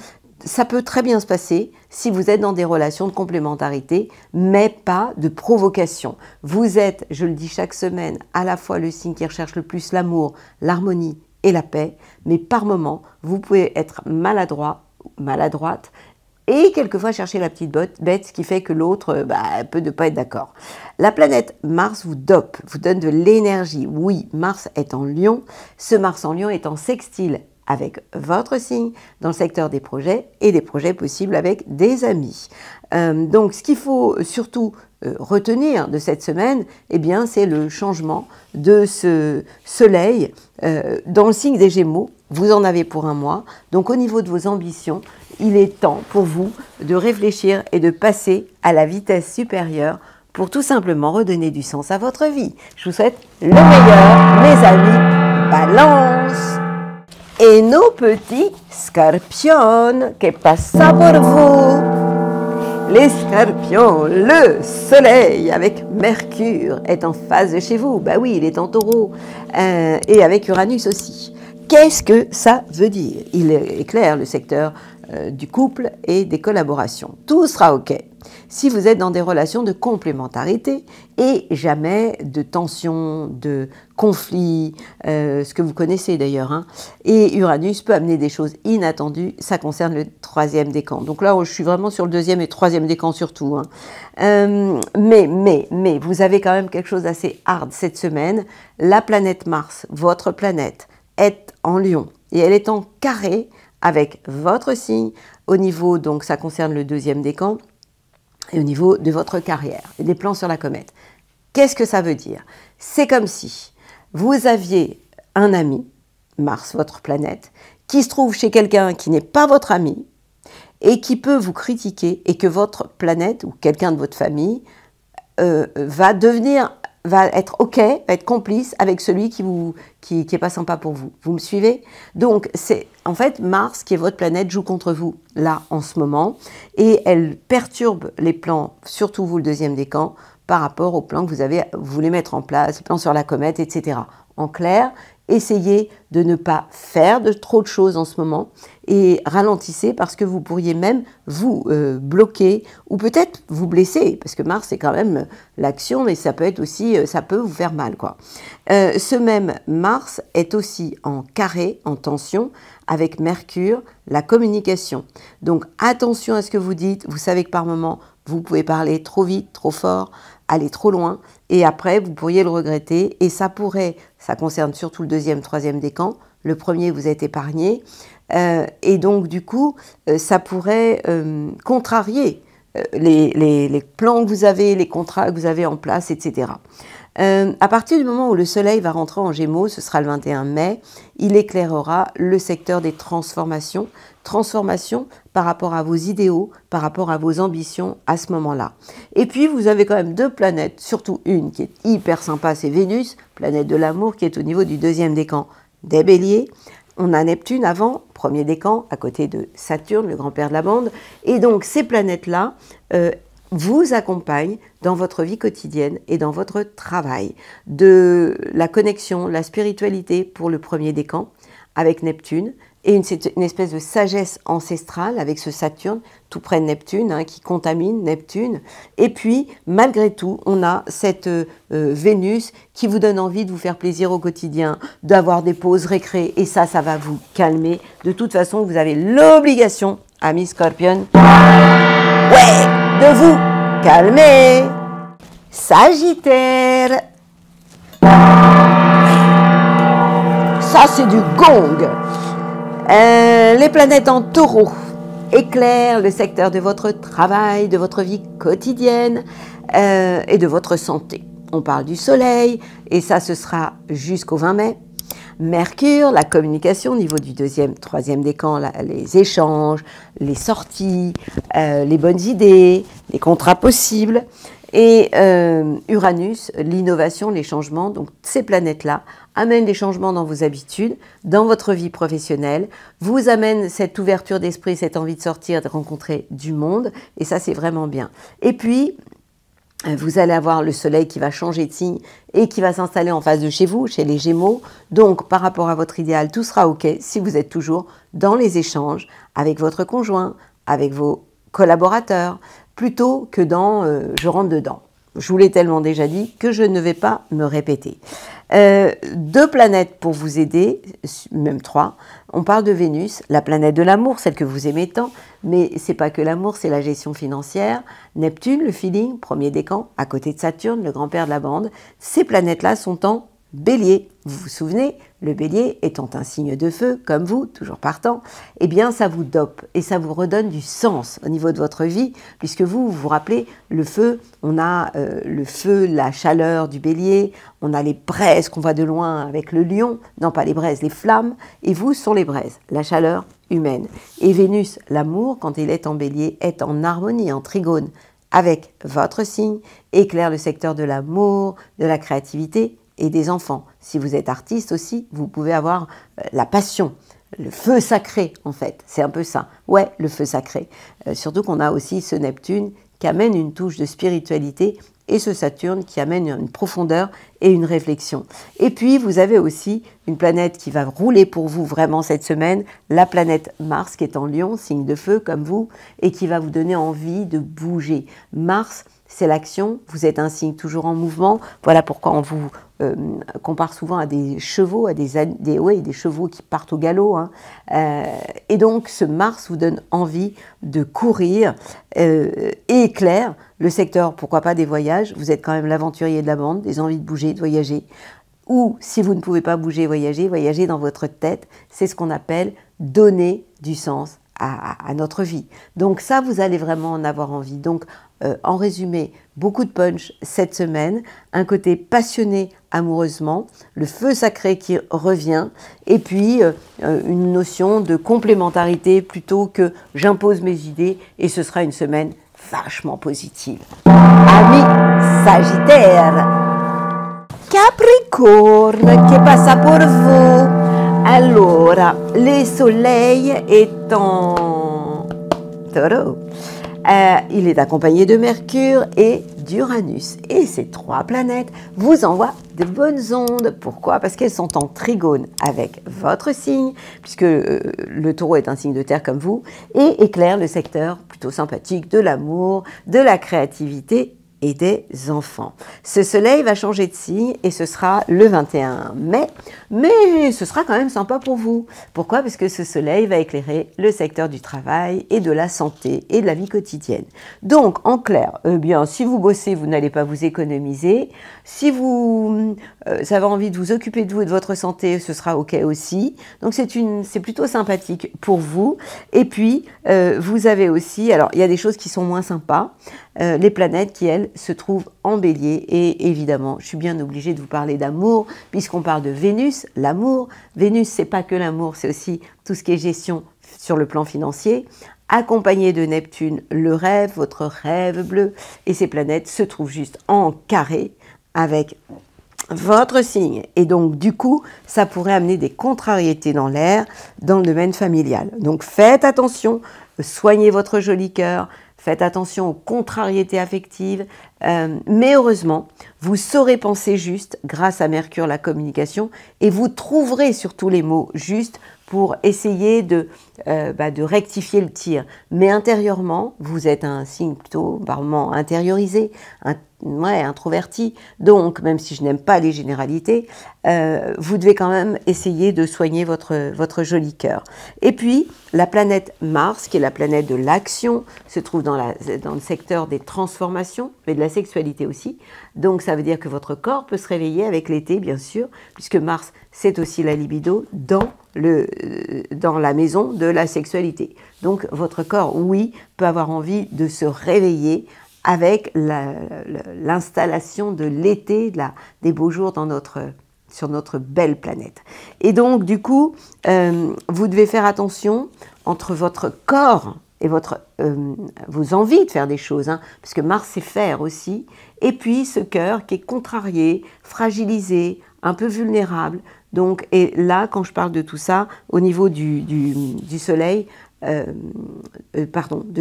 ça peut très bien se passer si vous êtes dans des relations de complémentarité, mais pas de provocation. Vous êtes, je le dis chaque semaine, à la fois le signe qui recherche le plus l'amour, l'harmonie et la paix, mais par moments, vous pouvez être maladroit, maladroite, et quelquefois chercher la petite bête, ce qui fait que l'autre peut ne pas être d'accord. La planète Mars vous dope, vous donne de l'énergie. Oui, Mars est en Lion, ce Mars en Lion est en sextile avec votre signe dans le secteur des projets et des projets possibles avec des amis. Donc ce qu'il faut surtout retenir de cette semaine, eh bien, c'est le changement de ce Soleil dans le signe des Gémeaux. Vous en avez pour un mois. Donc au niveau de vos ambitions, il est temps pour vous de réfléchir et de passer à la vitesse supérieure pour tout simplement redonner du sens à votre vie. Je vous souhaite le meilleur, mes amis. Balance! Et nos petits scorpions, que passa pour vous? Les scorpions, le soleil avec Mercure est en phase de chez vous. Bah oui, il est en Taureau et avec Uranus aussi. Qu'est-ce que ça veut dire? Il éclaire le secteur du couple et des collaborations. Tout sera OK si vous êtes dans des relations de complémentarité et jamais de tension, de conflit, ce que vous connaissez d'ailleurs. Hein. Et Uranus peut amener des choses inattendues, ça concerne le 3e décan. Donc là, je suis vraiment sur le 2e et 3e décan surtout. Hein. Mais vous avez quand même quelque chose d'assez hard cette semaine. La planète Mars, votre planète, est en Lion et elle est en carré avec votre signe au niveau, donc ça concerne le 2e décan, et au niveau de votre carrière et des plans sur la comète. Qu'est-ce que ça veut dire? C'est comme si vous aviez un ami, Mars, votre planète, qui se trouve chez quelqu'un qui n'est pas votre ami et qui peut vous critiquer et que votre planète ou quelqu'un de votre famille va être OK, va être complice avec celui qui est pas sympa pour vous. Vous me suivez? Donc, c'est en fait Mars, qui est votre planète, joue contre vous, là, en ce moment, et elle perturbe les plans, surtout vous, le deuxième décan, par rapport aux plans que vous voulez mettre en place, les plans sur la comète, etc. En clair, essayez de ne pas faire trop de choses en ce moment et ralentissez parce que vous pourriez même vous bloquer ou peut-être vous blesser parce que Mars c'est quand même l'action mais ça peut être aussi, ça peut vous faire mal quoi. Ce même Mars est aussi en carré, en tension avec Mercure, la communication. Donc attention à ce que vous dites, vous savez que par moment vous pouvez parler trop vite, trop fort, aller trop loin et après vous pourriez le regretter et ça concerne surtout le deuxième, troisième décan, le premier vous êtes épargné et donc du coup ça pourrait contrarier les plans que vous avez, les contrats que vous avez en place, etc. À partir du moment où le Soleil va rentrer en Gémeaux, ce sera le 21 mai, il éclairera le secteur des transformations. Transformations par rapport à vos idéaux, par rapport à vos ambitions à ce moment-là. Et puis, vous avez quand même deux planètes, surtout une qui est hyper sympa, c'est Vénus, planète de l'amour, qui est au niveau du deuxième décan des Béliers. On a Neptune avant, premier décan, à côté de Saturne, le grand-père de la bande. Et donc, ces planètes-là vous accompagnent dans votre vie quotidienne et dans votre travail. De la connexion, la spiritualité pour le premier décan, avec Neptune, et une espèce de sagesse ancestrale avec ce Saturne, tout près de Neptune, hein, qui contamine Neptune. Et puis, malgré tout, on a cette Vénus qui vous donne envie de vous faire plaisir au quotidien, d'avoir des pauses récré, et ça va vous calmer. De toute façon, vous avez l'obligation, amis Scorpion, ouais, de vous calmer. Sagittaire. Ça, c'est du gong. Les planètes en taureau éclairent le secteur de votre travail, de votre vie quotidienne et de votre santé. On parle du soleil et ça, ce sera jusqu'au 20 mai. Mercure, la communication au niveau du deuxième, troisième décan, les échanges, les sorties, les bonnes idées, les contrats possibles. Et Uranus, l'innovation, les changements. Donc ces planètes-là amènent des changements dans vos habitudes, dans votre vie professionnelle, vous amènent cette ouverture d'esprit, cette envie de sortir, de rencontrer du monde. Et ça, c'est vraiment bien. Et puis, vous allez avoir le soleil qui va changer de signe et qui va s'installer en face de chez vous, chez les Gémeaux. Donc, par rapport à votre idéal, tout sera OK si vous êtes toujours dans les échanges avec votre conjoint, avec vos collaborateurs, plutôt que dans je rentre dedans. Je vous l'ai tellement déjà dit que je ne vais pas me répéter. Deux planètes pour vous aider, même trois. On parle de Vénus, la planète de l'amour, celle que vous aimez tant, mais c'est pas que l'amour, c'est la gestion financière. Neptune, le feeling, premier décan, à côté de Saturne, le grand-père de la bande. Ces planètes-là sont en Bélier. Vous vous souvenez, le Bélier étant un signe de feu, comme vous, toujours partant, eh bien ça vous dope et ça vous redonne du sens au niveau de votre vie, puisque vous vous rappelez, le feu, on a le feu, la chaleur du Bélier, on a les braises qu'on voit de loin avec le lion, non pas les braises, les flammes, et vous sont les braises, la chaleur humaine. Et Vénus, l'amour, quand il est en Bélier, est en harmonie, en trigone, avec votre signe, éclaire le secteur de l'amour, de la créativité, et des enfants. Si vous êtes artiste aussi, vous pouvez avoir la passion, le feu sacré en fait, c'est un peu ça. Ouais, le feu sacré. Surtout qu'on a aussi ce Neptune qui amène une touche de spiritualité et ce Saturne qui amène une profondeur et une réflexion. Et puis vous avez aussi une planète qui va rouler pour vous vraiment cette semaine, la planète Mars qui est en Lion, signe de feu comme vous, et qui va vous donner envie de bouger. Mars, c'est l'action, vous êtes un signe toujours en mouvement, voilà pourquoi on vous compare souvent à des chevaux, à des chevaux qui partent au galop. Hein. Et donc ce Mars vous donne envie de courir et éclaire le secteur, pourquoi pas des voyages, vous êtes quand même l'aventurier de la bande, des envies de bouger, de voyager. Ou si vous ne pouvez pas bouger, voyager dans votre tête, c'est ce qu'on appelle donner du sens à notre vie. Donc ça, vous allez vraiment en avoir envie. Donc, en résumé, beaucoup de punch cette semaine, un côté passionné amoureusement, le feu sacré qui revient, et puis une notion de complémentarité plutôt que j'impose mes idées, et ce sera une semaine vachement positive. Amis Sagittaire, Capricorne, che passa pour vous? Allora, le soleil est en Taureau. Il est accompagné de Mercure et d'Uranus. Et ces trois planètes vous envoient de bonnes ondes. Pourquoi? Parce qu'elles sont en trigone avec votre signe, puisque le Taureau est un signe de terre comme vous, et éclairent le secteur plutôt sympathique de l'amour, de la créativité et des enfants. Ce soleil va changer de signe et ce sera le 21 mai, mais ce sera quand même sympa pour vous. Pourquoi? Parce que ce soleil va éclairer le secteur du travail et de la santé et de la vie quotidienne. Donc, en clair, eh bien, si vous bossez, vous n'allez pas vous économiser. Si vous avez envie de vous occuper de vous et de votre santé, ce sera OK aussi. Donc, c'est plutôt sympathique pour vous. Et puis, vous avez aussi, alors, il y a des choses qui sont moins sympas. Les planètes qui, elles, se trouvent en bélier. Et évidemment, je suis bien obligée de vous parler d'amour, puisqu'on parle de Vénus, l'amour. Vénus, c'est pas que l'amour, c'est aussi tout ce qui est gestion sur le plan financier, accompagné de Neptune, le rêve, votre rêve bleu. Et ces planètes se trouvent juste en carré avec votre signe. Et donc, du coup, ça pourrait amener des contrariétés dans l'air, dans le domaine familial. Donc, faites attention, soignez votre joli cœur, faites attention aux contrariétés affectives, mais heureusement, vous saurez penser juste grâce à Mercure, la communication, et vous trouverez surtout les mots justes pour essayer de rectifier le tir. Mais intérieurement, vous êtes un signe plutôt par moments intériorisé, introverti. Donc, même si je n'aime pas les généralités, vous devez quand même essayer de soigner votre joli cœur. Et puis, la planète Mars, qui est la planète de l'action, se trouve dans le secteur des transformations, mais de la sexualité aussi. Donc, ça veut dire que votre corps peut se réveiller avec l'été, bien sûr, puisque Mars, c'est aussi la libido dans la maison de la sexualité. Donc, votre corps, oui, peut avoir envie de se réveiller avec l'installation de l'été, des beaux jours sur notre belle planète. Et donc, du coup, vous devez faire attention entre votre corps et vos envies de faire des choses, hein, parce que Mars, c'est faire aussi, et puis ce cœur qui est contrarié, fragilisé, un peu vulnérable. Donc, et là, quand je parle de tout ça, au niveau du Soleil, de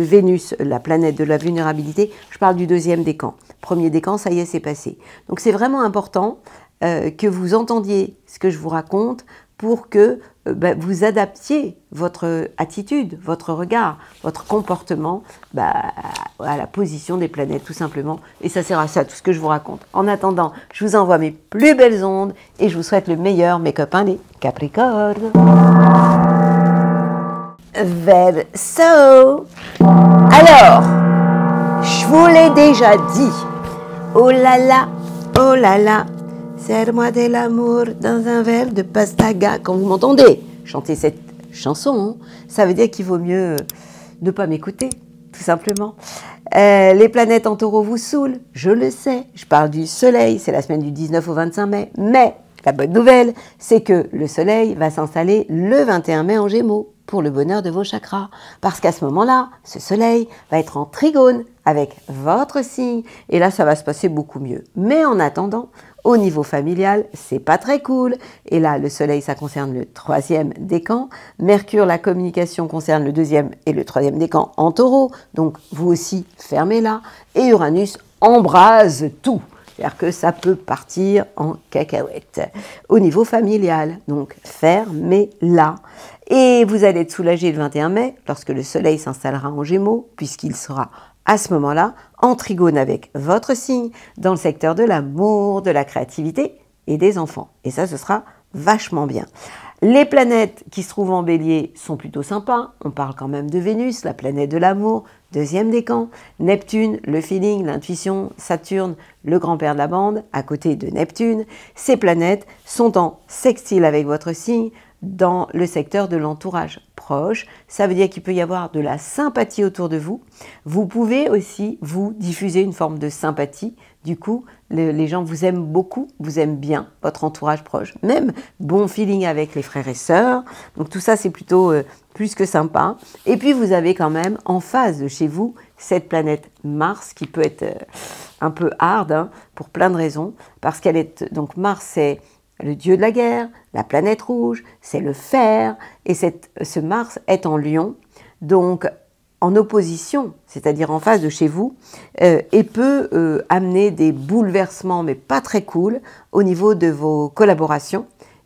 Vénus, la planète de la vulnérabilité, je parle du deuxième décan. Premier décan, ça y est, c'est passé. Donc c'est vraiment important que vous entendiez ce que je vous raconte pour que vous adaptiez votre attitude, votre regard, votre comportement à la position des planètes, tout simplement. Et ça sert à ça, tout ce que je vous raconte. En attendant, je vous envoie mes plus belles ondes et je vous souhaite le meilleur, mes copains les Capricornes. Verseau. Alors, je vous l'ai déjà dit. Oh là là, serre-moi de l'amour dans un verre de pastaga. Quand vous m'entendez chanter cette chanson, ça veut dire qu'il vaut mieux ne pas m'écouter, tout simplement. Les planètes en Taureau vous saoulent, je le sais. Je parle du Soleil, c'est la semaine du 19 au 25 mai. Mais la bonne nouvelle, c'est que le Soleil va s'installer le 21 mai en Gémeaux pour le bonheur de vos chakras. Parce qu'à ce moment-là, ce Soleil va être en trigone avec votre signe. Et là, ça va se passer beaucoup mieux. Mais en attendant, au niveau familial, c'est pas très cool. Et là, le Soleil, ça concerne le 3e décan. Mercure, la communication, concerne le 2e et le 3e décan en Taureau. Donc, vous aussi, fermez-la. Et Uranus embrase tout. C'est-à-dire que ça peut partir en cacahuète. Au niveau familial, donc fermez-la. Et vous allez être soulagé le 21 mai, lorsque le Soleil s'installera en Gémeaux, puisqu'il sera à ce moment-là en trigone avec votre signe, dans le secteur de l'amour, de la créativité et des enfants. Et ça, ce sera vachement bien. Les planètes qui se trouvent en Bélier sont plutôt sympas. On parle quand même de Vénus, la planète de l'amour, 2e décan. Neptune, le feeling, l'intuition. Saturne, le grand-père de la bande, à côté de Neptune. Ces planètes sont en sextile avec votre signe. dans le secteur de l'entourage proche. Ça veut dire qu'il peut y avoir de la sympathie autour de vous. Vous pouvez aussi vous diffuser une forme de sympathie. Du coup, les gens vous aiment beaucoup, vous aiment bien, votre entourage proche. Même bon feeling avec les frères et sœurs. Donc tout ça, c'est plutôt plus que sympa. Et puis vous avez quand même en face de chez vous cette planète Mars qui peut être un peu hard hein, pour plein de raisons. Parce qu'elle est, donc Mars, c'est le dieu de la guerre, la planète rouge, c'est le fer. Et ce Mars est en Lion. Donc en opposition, c'est-à-dire en face de chez vous, et peut amener des bouleversements, mais pas très cool, au niveau de vos collaborations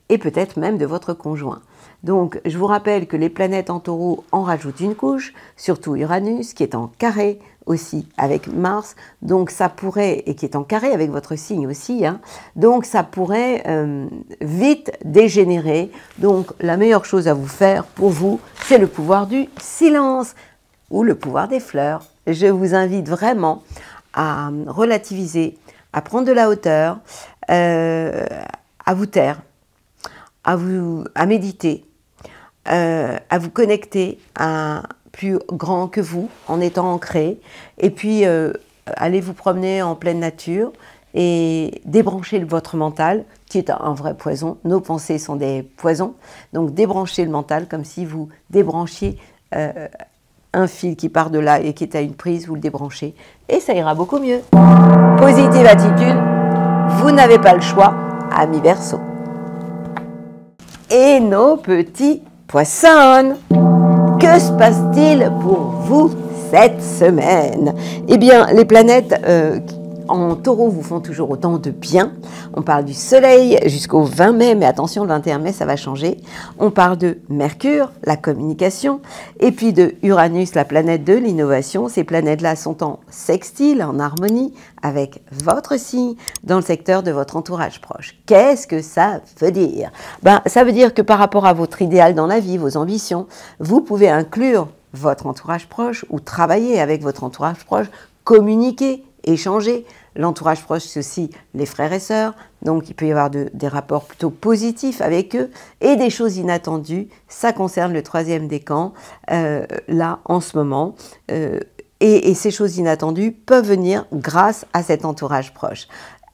et peut-être même de votre conjoint. Donc, je vous rappelle que les planètes en taureau en rajoutent une couche, surtout Uranus, qui est en carré aussi avec Mars, donc ça pourrait, et qui est en carré avec votre signe aussi, hein, donc ça pourrait vite dégénérer. Donc, la meilleure chose à vous faire, pour vous, c'est le pouvoir du silence ou le pouvoir des fleurs. Je vous invite vraiment à relativiser, à prendre de la hauteur, à vous taire, à méditer, à vous connecter à un plus grand que vous en étant ancré, et puis allez vous promener en pleine nature et débrancher votre mental qui est un vrai poison. Nos pensées sont des poisons, donc débranchez le mental comme si vous débranchiez un fil qui part de là et qui est à une prise, vous le débranchez et ça ira beaucoup mieux. Positive attitude, vous n'avez pas le choix, amis Verseau. Et nos petits poissons, que se passe-t-il pour vous cette semaine? Eh bien, les planètes en taureau vous font toujours autant de bien. On parle du soleil jusqu'au 20 mai, mais attention, le 21 mai, ça va changer. On parle de Mercure, la communication, et puis de Uranus, la planète de l'innovation. Ces planètes-là sont en sextile, en harmonie avec votre signe dans le secteur de votre entourage proche. Qu'est-ce que ça veut dire? Ça veut dire que par rapport à votre idéal dans la vie, vos ambitions, vous pouvez inclure votre entourage proche ou travailler avec votre entourage proche, communiquer, échanger. L'entourage proche, c'est aussi les frères et sœurs, donc il peut y avoir des rapports plutôt positifs avec eux et des choses inattendues. Ça concerne le 3e décan, là, en ce moment. Et ces choses inattendues peuvent venir grâce à cet entourage proche.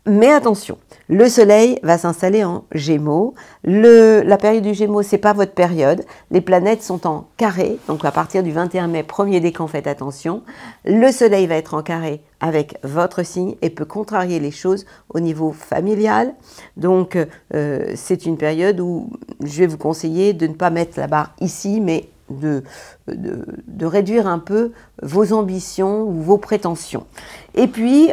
Mais attention, le soleil va s'installer en Gémeaux. La période du Gémeaux, ce n'est pas votre période. Les planètes sont en carré, donc à partir du 21 mai, 1er décan, faites attention. Le soleil va être en carré avec votre signe et peut contrarier les choses au niveau familial. Donc, c'est une période où je vais vous conseiller de ne pas mettre la barre ici, mais de réduire un peu vos ambitions ou vos prétentions. Et puis,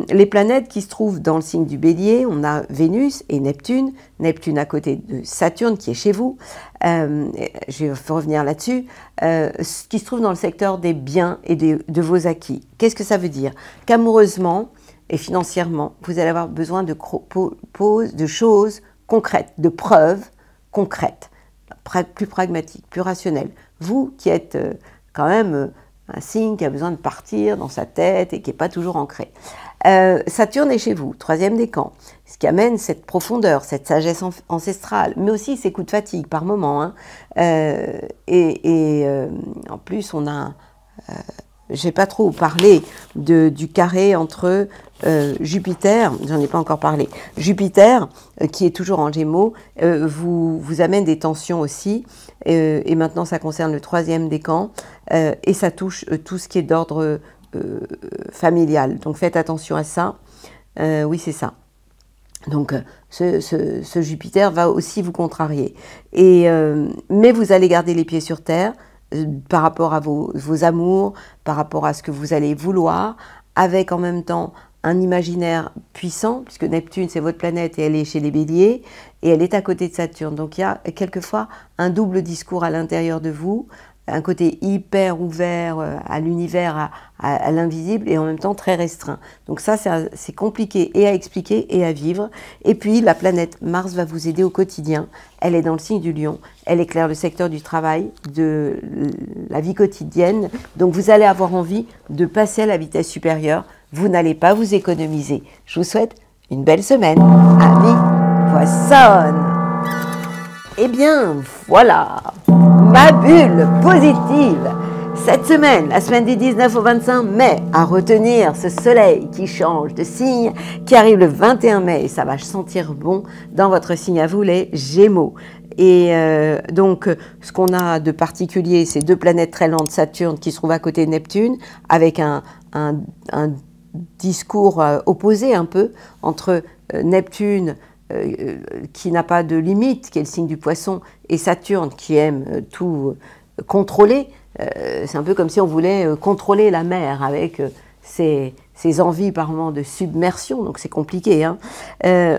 les planètes qui se trouvent dans le signe du Bélier, on a Vénus et Neptune. Neptune à côté de Saturne qui est chez vous. Je vais revenir là-dessus. Qui se trouve dans le secteur des biens et de vos acquis. Qu'est-ce que ça veut dire? Qu'amoureusement et financièrement, vous allez avoir besoin de choses concrètes, de preuves concrètes, plus pragmatiques, plus rationnelles. Vous qui êtes quand même un signe qui a besoin de partir dans sa tête et qui n'est pas toujours ancré. Saturne est chez vous, 3e décan, ce qui amène cette profondeur, cette sagesse ancestrale, mais aussi ces coups de fatigue par moment. Hein. En plus, on a... je n'ai pas trop parlé du carré entre Jupiter, j'en ai pas encore parlé, Jupiter, qui est toujours en Gémeaux, vous amène des tensions aussi, et maintenant ça concerne le 3e décan, et ça touche tout ce qui est d'ordre familial. Donc faites attention à ça. Oui, c'est ça. Donc ce Jupiter va aussi vous contrarier. Mais vous allez garder les pieds sur terre, par rapport à vos amours, par rapport à ce que vous allez vouloir, avec en même temps un imaginaire puissant, puisque Neptune c'est votre planète et elle est chez les Béliers, et elle est à côté de Saturne. Donc il y a quelquefois un double discours à l'intérieur de vous, un côté hyper ouvert à l'univers, à l'invisible, et en même temps très restreint. Donc ça, c'est compliqué et à expliquer et à vivre. Et puis, la planète Mars va vous aider au quotidien. Elle est dans le signe du Lion. Elle éclaire le secteur du travail, de la vie quotidienne. Donc, vous allez avoir envie de passer à la vitesse supérieure. Vous n'allez pas vous économiser. Je vous souhaite une belle semaine, amis Poissons. Eh bien, voilà, ma bulle positive. Cette semaine, la semaine du 19 au 25 mai, à retenir ce soleil qui change de signe, qui arrive le 21 mai, et ça va sentir bon dans votre signe à vous, les Gémeaux. Et donc, ce qu'on a de particulier, c'est deux planètes très lentes, Saturne, qui se trouvent à côté de Neptune, avec un discours opposé un peu entre Neptune, qui n'a pas de limite, qui est le signe du poisson, et Saturne, qui aime tout contrôler. C'est un peu comme si on voulait contrôler la mer avec ses envies par moments de submersion, donc c'est compliqué. Hein.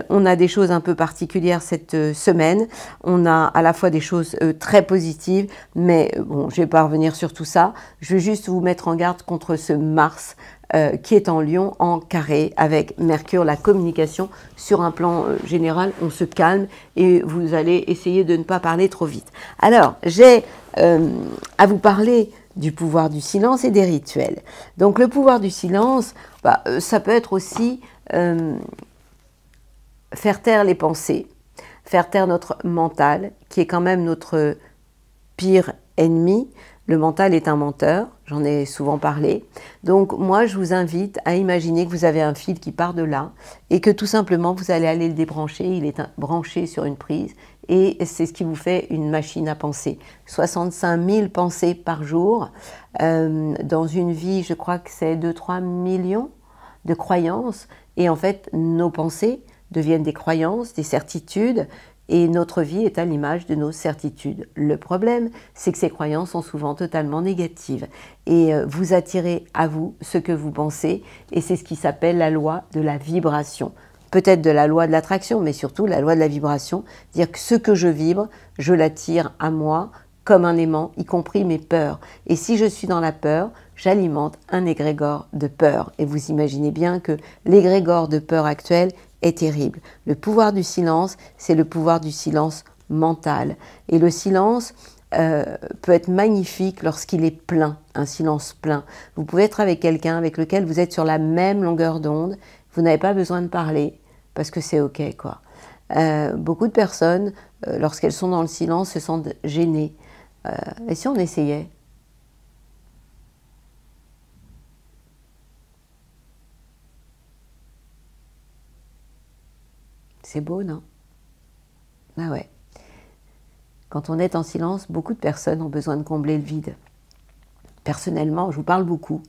On a des choses un peu particulières cette semaine. On a à la fois des choses très positives, mais bon, je ne vais pas revenir sur tout ça. Je vais juste vous mettre en garde contre ce Mars qui est en Lion, en carré, avec Mercure, la communication. Sur un plan général, on se calme et vous allez essayer de ne pas parler trop vite. Alors, j'ai à vous parler du pouvoir du silence et des rituels. Donc, le pouvoir du silence, ça peut être aussi faire taire les pensées, faire taire notre mental, qui est quand même notre pire ennemi. Le mental est un menteur, j'en ai souvent parlé. Donc moi, je vous invite à imaginer que vous avez un fil qui part de là et que tout simplement, vous allez aller le débrancher. Il est branché sur une prise et c'est ce qui vous fait une machine à penser. 65 000 pensées par jour. Dans une vie, je crois que c'est 2-3 millions de croyances. Et en fait, nos pensées deviennent des croyances, des certitudes. Et notre vie est à l'image de nos certitudes. Le problème, c'est que ces croyances sont souvent totalement négatives. Et vous attirez à vous ce que vous pensez. Et c'est ce qui s'appelle la loi de la vibration. Peut-être de la loi de l'attraction, mais surtout la loi de la vibration. Dire que ce que je vibre, je l'attire à moi comme un aimant, y compris mes peurs. Et si je suis dans la peur, j'alimente un égrégore de peur. Et vous imaginez bien que l'égrégore de peur actuel est terrible. Le pouvoir du silence, c'est le pouvoir du silence mental. Et le silence peut être magnifique lorsqu'il est plein, un silence plein. Vous pouvez être avec quelqu'un avec lequel vous êtes sur la même longueur d'onde, vous n'avez pas besoin de parler, parce que c'est ok, quoi. Beaucoup de personnes, lorsqu'elles sont dans le silence, se sentent gênées. Et si on essayait ? C'est beau, non? Ah ouais. Quand on est en silence, beaucoup de personnes ont besoin de combler le vide. Personnellement, je vous parle beaucoup,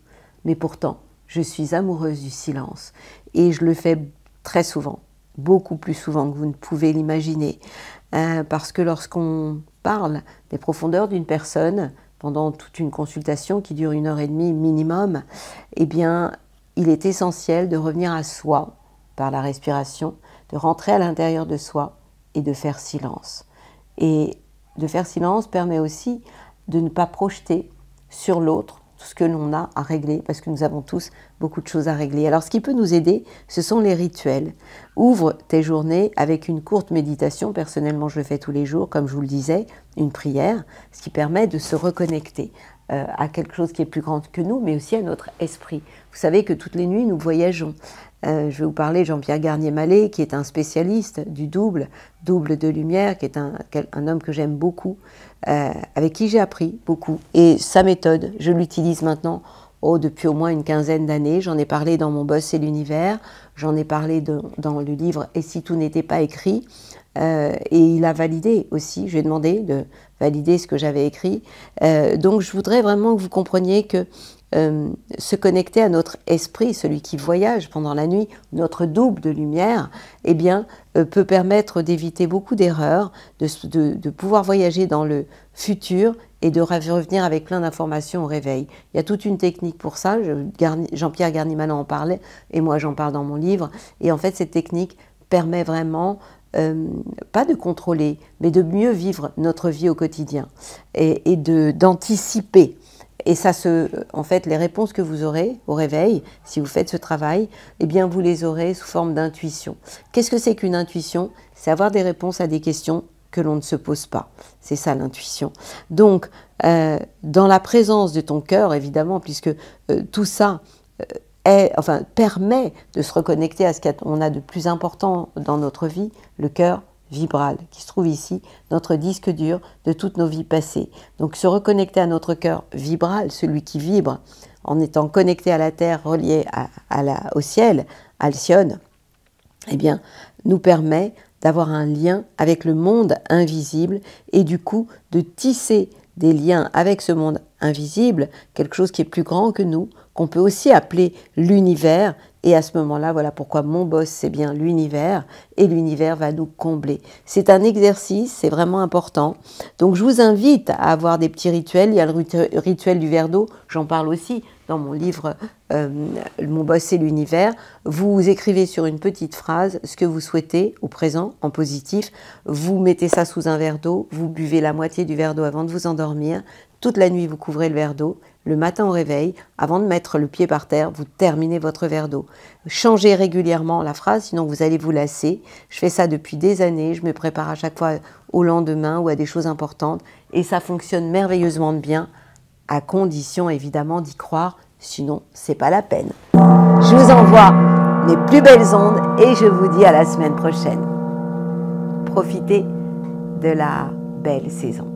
mais pourtant, je suis amoureuse du silence. Et je le fais très souvent, beaucoup plus souvent que vous ne pouvez l'imaginer. Parce que lorsqu'on parle des profondeurs d'une personne, pendant toute une consultation qui dure 1h30 minimum, eh bien, il est essentiel de revenir à soi par la respiration, de rentrer à l'intérieur de soi et de faire silence. Et de faire silence permet aussi de ne pas projeter sur l'autre tout ce que l'on a à régler, parce que nous avons tous beaucoup de choses à régler. Alors ce qui peut nous aider, ce sont les rituels. Ouvre tes journées avec une courte méditation, personnellement je le fais tous les jours, comme je vous le disais, une prière, ce qui permet de se reconnecter à quelque chose qui est plus grand que nous, mais aussi à notre esprit. Vous savez que toutes les nuits, nous voyageons. Je vais vous parler de Jean-Pierre Garnier-Mallet, qui est un spécialiste du double de lumière, qui est un homme que j'aime beaucoup, avec qui j'ai appris beaucoup. Et sa méthode, je l'utilise maintenant depuis au moins une quinzaine d'années. J'en ai parlé dans mon Boss et l'univers, j'en ai parlé dans le livre « Et si tout n'était pas écrit ?» et il a validé aussi, je lui ai demandé de valider ce que j'avais écrit. Donc je voudrais vraiment que vous compreniez que se connecter à notre esprit, celui qui voyage pendant la nuit, notre double de lumière, eh bien, peut permettre d'éviter beaucoup d'erreurs, de pouvoir voyager dans le futur et de revenir avec plein d'informations au réveil. Il y a toute une technique pour ça, Jean-Pierre Garnier-Mallet en parlait, et moi j'en parle dans mon livre, et en fait cette technique permet vraiment pas de contrôler, mais de mieux vivre notre vie au quotidien et d'anticiper. Et ça, en fait, les réponses que vous aurez au réveil, si vous faites ce travail, eh bien, vous les aurez sous forme d'intuition. Qu'est-ce que c'est qu'une intuition? C'est avoir des réponses à des questions que l'on ne se pose pas. C'est ça l'intuition. Donc, dans la présence de ton cœur, évidemment, puisque tout ça permet de se reconnecter à ce qu'on a de plus important dans notre vie, le cœur, vibral qui se trouve ici, notre disque dur de toutes nos vies passées. Donc se reconnecter à notre cœur vibral, celui qui vibre, en étant connecté à la terre, relié au ciel, Alcyone, eh bien, nous permet d'avoir un lien avec le monde invisible et du coup de tisser des liens avec ce monde invisible, quelque chose qui est plus grand que nous, qu'on peut aussi appeler l'univers. Et à ce moment-là, voilà pourquoi mon boss, c'est bien l'univers, et l'univers va nous combler. C'est un exercice, c'est vraiment important. Donc je vous invite à avoir des petits rituels. Il y a le rituel du verre d'eau, j'en parle aussi dans mon livre Mon boss, c'est l'univers. Vous écrivez sur une petite phrase ce que vous souhaitez au présent, en positif. Vous mettez ça sous un verre d'eau, vous buvez la moitié du verre d'eau avant de vous endormir. Toute la nuit, vous couvrez le verre d'eau. Le matin au réveil, avant de mettre le pied par terre, vous terminez votre verre d'eau. Changez régulièrement la phrase, sinon vous allez vous lasser. Je fais ça depuis des années, je me prépare à chaque fois au lendemain ou à des choses importantes. Et ça fonctionne merveilleusement bien, à condition évidemment d'y croire, sinon c'est pas la peine. Je vous envoie mes plus belles ondes et je vous dis à la semaine prochaine. Profitez de la belle saison.